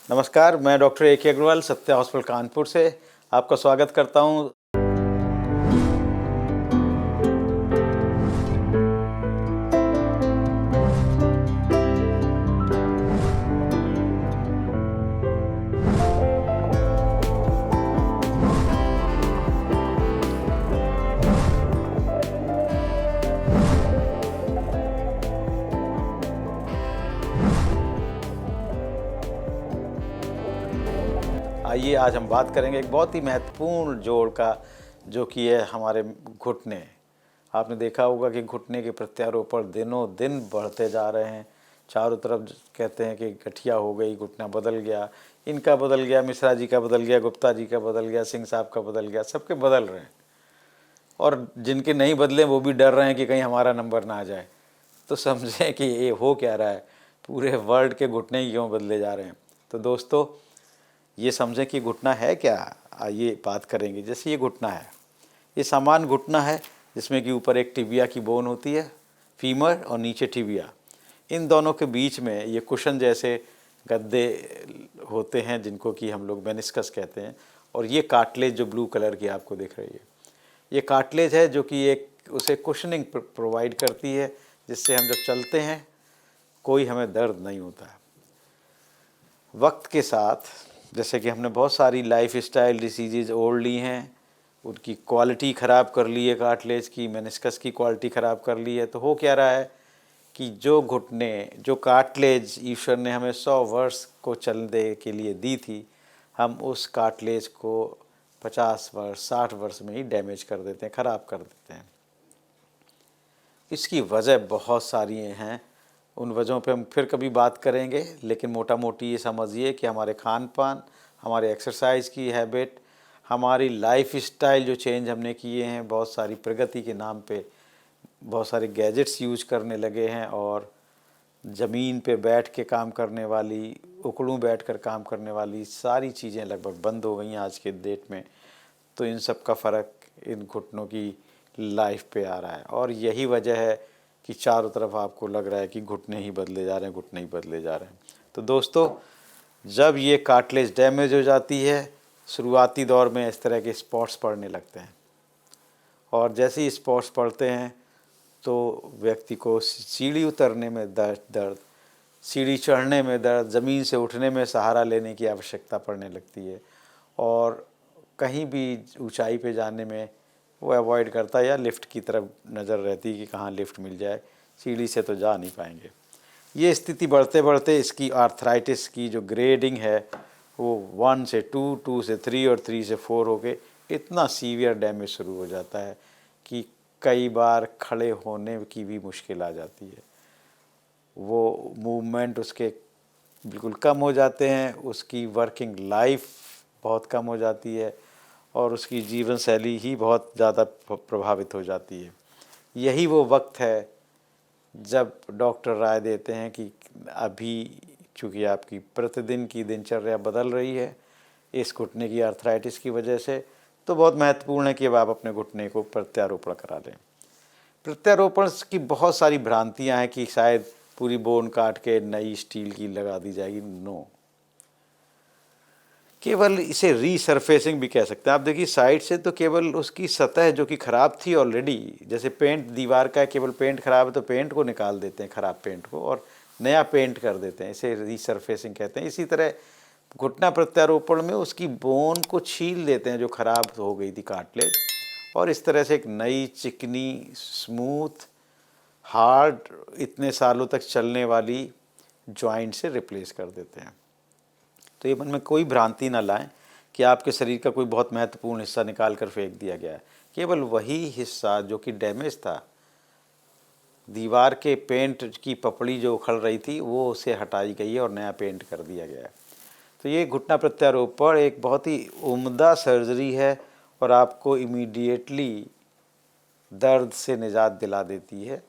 नमस्कार, मैं doctor A के अग्रवाल सत्या हॉस्पिटल कानपुर से आपका स्वागत करता हूं। आइए आज हम बात करेंगे एक बहुत ही महत्वपूर्ण जोड़ का, जो कि है हमारे घुटने। आपने देखा होगा कि घुटने के प्रत्यारोपण दिनों दिन बढ़ते जा रहे हैं। चारों तरफ कहते हैं कि गठिया हो गई, घुटना बदल गया, इनका बदल गया, मिश्रा जी का बदल गया, गुप्ता जी का बदल गया, सिंह साहब का बदल गया, सबके बदल रहे हैं। और जिनके नहीं बदले वो भी डर रहे हैं कि कहीं हमारा नंबर ना आ जाए। तो समझें कि ये हो क्या रहा है, पूरे वर्ल्ड के घुटने ही क्यों बदले जा रहे हैं। तो दोस्तों, ये समझें कि घुटना है क्या, आइए बात करेंगे। जैसे ये घुटना है, ये सामान्य घुटना है जिसमें कि ऊपर एक टिबिया की बोन होती है, फीमर, और नीचे टिबिया। इन दोनों के बीच में ये कुशन जैसे गद्दे होते हैं जिनको कि हम लोग मेनिस्कस कहते हैं। और ये कार्टिलेज जो ब्लू कलर की आपको दिख रही है, ये कार्टिलेज है जो कि एक उसे कुशनिंग प्रोवाइड करती है, जिससे हम जब चलते हैं कोई हमें दर्द नहीं होता है। वक्त के साथ जैसे कि हमने बहुत सारी लाइफ स्टाइल डिसीजेज ओढ़ ली हैं, उनकी क्वालिटी ख़राब कर ली है, कार्टिलेज की, मेनिस्कस की क्वालिटी ख़राब कर ली है। तो हो क्या रहा है कि जो घुटने, जो कार्टिलेज ईश्वर ने हमें 100 वर्ष को चलने के लिए दी थी, हम उस कार्टिलेज को 50 वर्ष 60 वर्ष में ही डैमेज कर देते हैं, ख़राब कर देते हैं। इसकी वजह बहुत सारी हैं, उन वजहों पे हम फिर कभी बात करेंगे, लेकिन मोटा मोटी ये समझिए कि हमारे खान पान, हमारे एक्सरसाइज की हैबिट, हमारी लाइफ स्टाइल जो चेंज हमने किए हैं, बहुत सारी प्रगति के नाम पे बहुत सारे गैजेट्स यूज करने लगे हैं, और ज़मीन पे बैठ के काम करने वाली, उकड़ू बैठ कर काम करने वाली सारी चीज़ें लगभग बंद हो गई हैं आज के डेट में। तो इन सब का फ़र्क इन घुटनों की लाइफ पे आ रहा है, और यही वजह है कि चारों तरफ आपको लग रहा है कि घुटने ही बदले जा रहे हैं, घुटने ही बदले जा रहे हैं। तो दोस्तों, जब ये कार्टिलेज डैमेज हो जाती है, शुरुआती दौर में इस तरह के स्पॉट्स पड़ने लगते हैं, और जैसे ही स्पॉट्स पड़ते हैं तो व्यक्ति को सीढ़ी उतरने में दर्द, सीढ़ी चढ़ने में दर्द, ज़मीन से उठने में सहारा लेने की आवश्यकता पड़ने लगती है, और कहीं भी ऊंचाई पे जाने में वो अवॉइड करता है, या लिफ्ट की तरफ नज़र रहती है कि कहाँ लिफ्ट मिल जाए, सीढ़ी से तो जा नहीं पाएंगे। ये स्थिति बढ़ते बढ़ते इसकी आर्थराइटिस की जो ग्रेडिंग है वो 1 से 2, 2 से 3 और 3 से 4 हो के इतना सीवियर डैमेज शुरू हो जाता है कि कई बार खड़े होने की भी मुश्किल आ जाती है। वो मूवमेंट उसके बिल्कुल कम हो जाते हैं, उसकी वर्किंग लाइफ बहुत कम हो जाती है, और उसकी जीवन शैली ही बहुत ज़्यादा प्रभावित हो जाती है। यही वो वक्त है जब डॉक्टर राय देते हैं कि अभी चूँकि आपकी प्रतिदिन की दिनचर्या बदल रही है इस घुटने की आर्थराइटिस की वजह से, तो बहुत महत्वपूर्ण है कि अब आप अपने घुटने को प्रत्यारोपण करा लें। प्रत्यारोपण की बहुत सारी भ्रांतियां हैं कि शायद पूरी बोन काट के नई स्टील की लगा दी जाएगी। नो, केवल इसे रीसरफेसिंग भी कह सकते हैं। आप देखिए साइड से तो केवल उसकी सतह जो कि ख़राब थी ऑलरेडी, जैसे पेंट दीवार का है, केवल पेंट ख़राब है तो पेंट को निकाल देते हैं, ख़राब पेंट को, और नया पेंट कर देते हैं, इसे रीसरफेसिंग कहते हैं। इसी तरह घुटना प्रत्यारोपण में उसकी बोन को छील देते हैं जो ख़राब हो गई थी कार्टिलेज, और इस तरह से एक नई चिकनी स्मूथ हार्ड इतने सालों तक चलने वाली जॉइंट से रिप्लेस कर देते हैं। तो ये मन में कोई भ्रांति ना लाएं कि आपके शरीर का कोई बहुत महत्वपूर्ण हिस्सा निकाल कर फेंक दिया गया है। केवल वही हिस्सा जो कि डैमेज था, दीवार के पेंट की पपड़ी जो उखड़ रही थी वो उसे हटाई गई है और नया पेंट कर दिया गया है। तो ये घुटना प्रत्यारोपण एक बहुत ही उम्दा सर्जरी है, और आपको इमीडिएटली दर्द से निजात दिला देती है।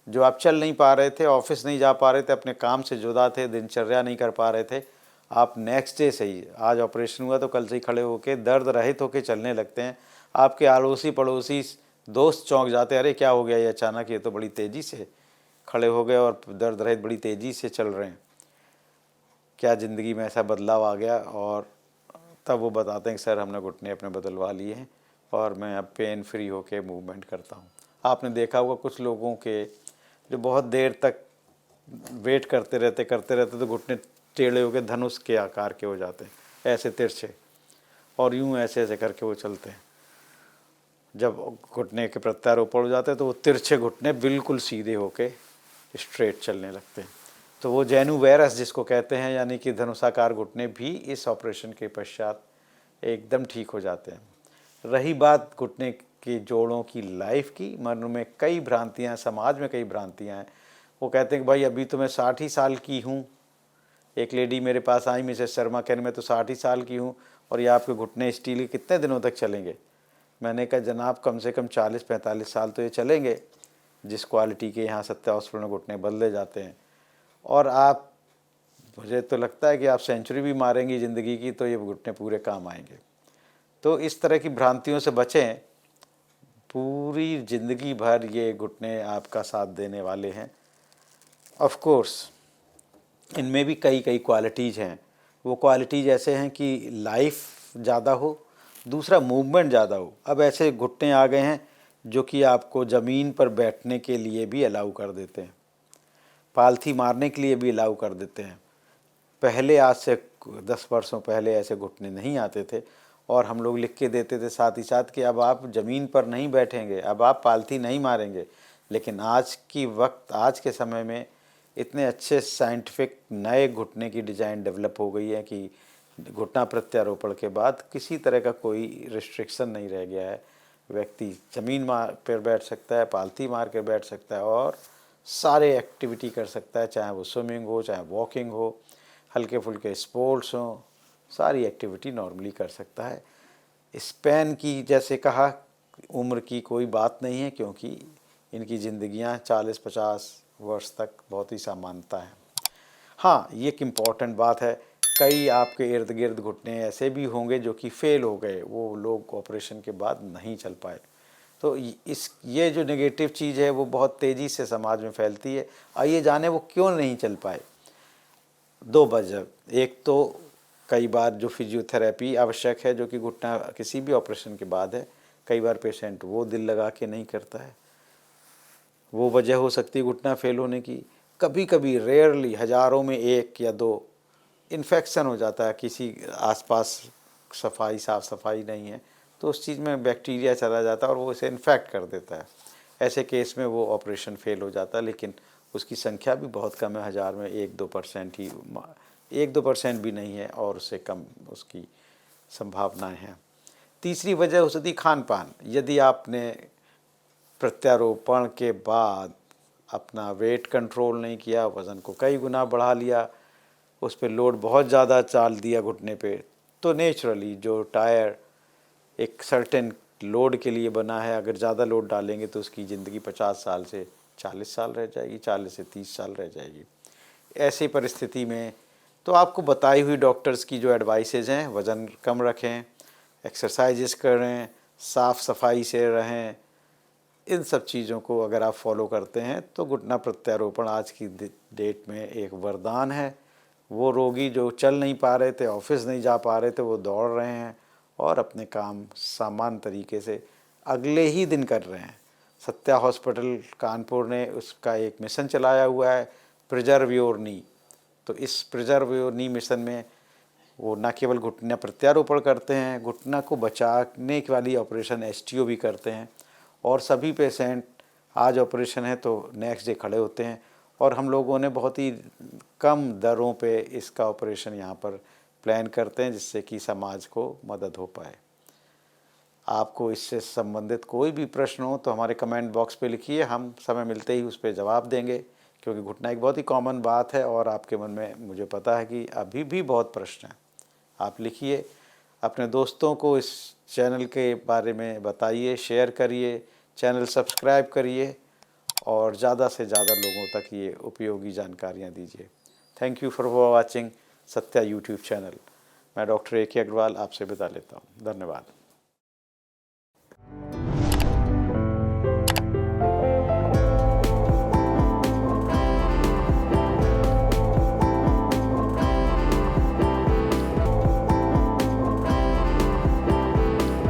जो आप चल नहीं पा रहे थे, ऑफिस नहीं जा पा रहे थे, अपने काम से जुदा थे, दिनचर्या नहीं कर पा रहे थे, आप नेक्स्ट डे से ही, आज ऑपरेशन हुआ तो कल से ही खड़े होके दर्द रहित होके चलने लगते हैं। आपके अड़ोसी पड़ोसी दोस्त चौंक जाते हैं, अरे क्या हो गया ये अचानक, ये तो बड़ी तेज़ी से खड़े हो गए और दर्द रहित बड़ी तेज़ी से चल रहे हैं। क्या ज़िंदगी में ऐसा बदलाव आ गया, और तब वो बताते हैं कि सर हमने घुटने अपने बदलवा लिए हैं और मैं अब पेन फ्री होके मूवमेंट करता हूँ। आपने देखा होगा कुछ लोगों के जो बहुत देर तक वेट करते रहते तो घुटने टेढ़े होकर धनुष के आकार के हो जाते हैं, ऐसे तिरछे, और यूं ऐसे ऐसे करके वो चलते हैं। जब घुटने के प्रत्यारोपण हो जाते हैं तो वो तिरछे घुटने बिल्कुल सीधे होके स्ट्रेट चलने लगते हैं। तो वो जेनु वायरस जिसको कहते हैं, यानी कि धनुषाकार घुटने भी इस ऑपरेशन के पश्चात एकदम ठीक हो जाते हैं। रही बात घुटने की जोड़ों की लाइफ की, मन में कई भ्रांतियाँ, समाज में कई भ्रांतियाँ हैं। वो कहते हैं कि भाई अभी तो मैं 60 ही साल की हूँ। एक लेडी मेरे पास आई, मिसेस शर्मा, कहने मैं तो 60 ही साल की हूँ और ये आपके घुटने स्टील के कितने दिनों तक चलेंगे। मैंने कहा जनाब कम से कम 40-45 साल तो ये चलेंगे, जिस क्वालिटी के यहाँ सत्या हॉस्पिटल में घुटने बदले जाते हैं। और आप, मुझे तो लगता है कि आप सेंचुरी भी मारेंगी ज़िंदगी की तो ये घुटने पूरे काम आएंगे। तो इस तरह की भ्रांतियों से बचें, पूरी ज़िंदगी भर ये घुटने आपका साथ देने वाले हैं। ऑफ कोर्स इनमें भी कई कई क्वालिटीज़ हैं। वो क्वालिटीज़ ऐसे हैं कि लाइफ ज़्यादा हो, दूसरा मूवमेंट ज़्यादा हो। अब ऐसे घुटने आ गए हैं जो कि आपको ज़मीन पर बैठने के लिए भी अलाउ कर देते हैं, पालथी मारने के लिए भी अलाउ कर देते हैं। पहले, आज से 10 वर्षों पहले ऐसे घुटने नहीं आते थे और हम लोग लिख के देते थे साथ ही साथ कि अब आप ज़मीन पर नहीं बैठेंगे, अब आप पालथी नहीं मारेंगे। लेकिन आज के समय में इतने अच्छे साइंटिफिक नए घुटने की डिज़ाइन डेवलप हो गई है कि घुटना प्रत्यारोपण के बाद किसी तरह का कोई रिस्ट्रिक्शन नहीं रह गया है। व्यक्ति ज़मीन पर बैठ सकता है, पालथी मार कर बैठ सकता है और सारे एक्टिविटी कर सकता है, चाहे वो स्विमिंग हो, चाहे वॉकिंग हो, हल्के फुल्के स्पोर्ट्स हों, सारी एक्टिविटी नॉर्मली कर सकता है। स्पेन की, जैसे कहा, उम्र की कोई बात नहीं है क्योंकि इनकी ज़िंदगियां 40-50 वर्ष तक बहुत ही सामान्यता है। हाँ, ये एक इम्पॉर्टेंट बात है, कई आपके इर्द गिर्द घुटने ऐसे भी होंगे जो कि फेल हो गए, वो लोग ऑपरेशन के बाद नहीं चल पाए। तो ये जो नेगेटिव चीज़ है वो बहुत तेज़ी से समाज में फैलती है। आइए जाने वो क्यों नहीं चल पाए। 2 वजह, एक तो कई बार जो फिजियोथेरेपी आवश्यक है जो कि घुटना किसी भी ऑपरेशन के बाद है, कई बार पेशेंट वो दिल लगा के नहीं करता है, वो वजह हो सकती है घुटना फेल होने की। कभी कभी, रेयरली, हज़ारों में 1 या 2 इन्फेक्शन हो जाता है, किसी आसपास साफ़ सफाई नहीं है तो उस चीज़ में बैक्टीरिया चला जाता है और वो इसे इन्फेक्ट कर देता है। ऐसे केस में वो ऑपरेशन फेल हो जाता है, लेकिन उसकी संख्या भी बहुत कम है, 1000 में 1-2% ही, 1-2% भी नहीं है और उससे कम उसकी संभावनाएं हैं। तीसरी वजह हो सकती खान पान। यदि आपने प्रत्यारोपण के बाद अपना वेट कंट्रोल नहीं किया, वज़न को कई गुना बढ़ा लिया, उस पर लोड बहुत ज़्यादा डाल दिया घुटने पे, तो नेचुरली जो टायर एक सर्टेन लोड के लिए बना है, अगर ज़्यादा लोड डालेंगे तो उसकी ज़िंदगी 50 साल से 40 साल रह जाएगी, 40 से 30 साल रह जाएगी। ऐसी परिस्थिति में तो आपको बताई हुई डॉक्टर्स की जो एडवाइसेज हैं, वज़न कम रखें, एक्सरसाइजेस करें, साफ़ सफाई से रहें, इन सब चीज़ों को अगर आप फॉलो करते हैं तो घुटना प्रत्यारोपण आज की डेट में एक वरदान है। वो रोगी जो चल नहीं पा रहे थे, ऑफिस नहीं जा पा रहे थे, वो दौड़ रहे हैं और अपने काम सामान्य तरीके से अगले ही दिन कर रहे हैं। सत्या हॉस्पिटल कानपुर ने उसका एक मिशन चलाया हुआ है, प्रिजर्व योर नी। तो इस प्रिजर्व योर नी मिशन में वो न केवल घुटना प्रत्यारोपण करते हैं, घुटना को बचाने वाली ऑपरेशन एसटीओ भी करते हैं और सभी पेशेंट, आज ऑपरेशन है तो नेक्स्ट डे खड़े होते हैं। और हम लोगों ने बहुत ही कम दरों पे इसका ऑपरेशन यहाँ पर प्लान करते हैं जिससे कि समाज को मदद हो पाए। आपको इससे संबंधित कोई भी प्रश्न हो तो हमारे कमेंट बॉक्स पे लिखिए, हम समय मिलते ही उस पर जवाब देंगे, क्योंकि घुटना एक बहुत ही कॉमन बात है और आपके मन में, मुझे पता है कि अभी भी बहुत प्रश्न हैं। आप लिखिए, अपने दोस्तों को इस चैनल के बारे में बताइए, शेयर करिए, चैनल सब्सक्राइब करिए और ज़्यादा से ज़्यादा लोगों तक ये उपयोगी जानकारियाँ दीजिए। Thank you for watching Satya YouTube channel. मैं डॉक्टर AK अग्रवाल आपसे विदा लेता हूँ। धन्यवाद।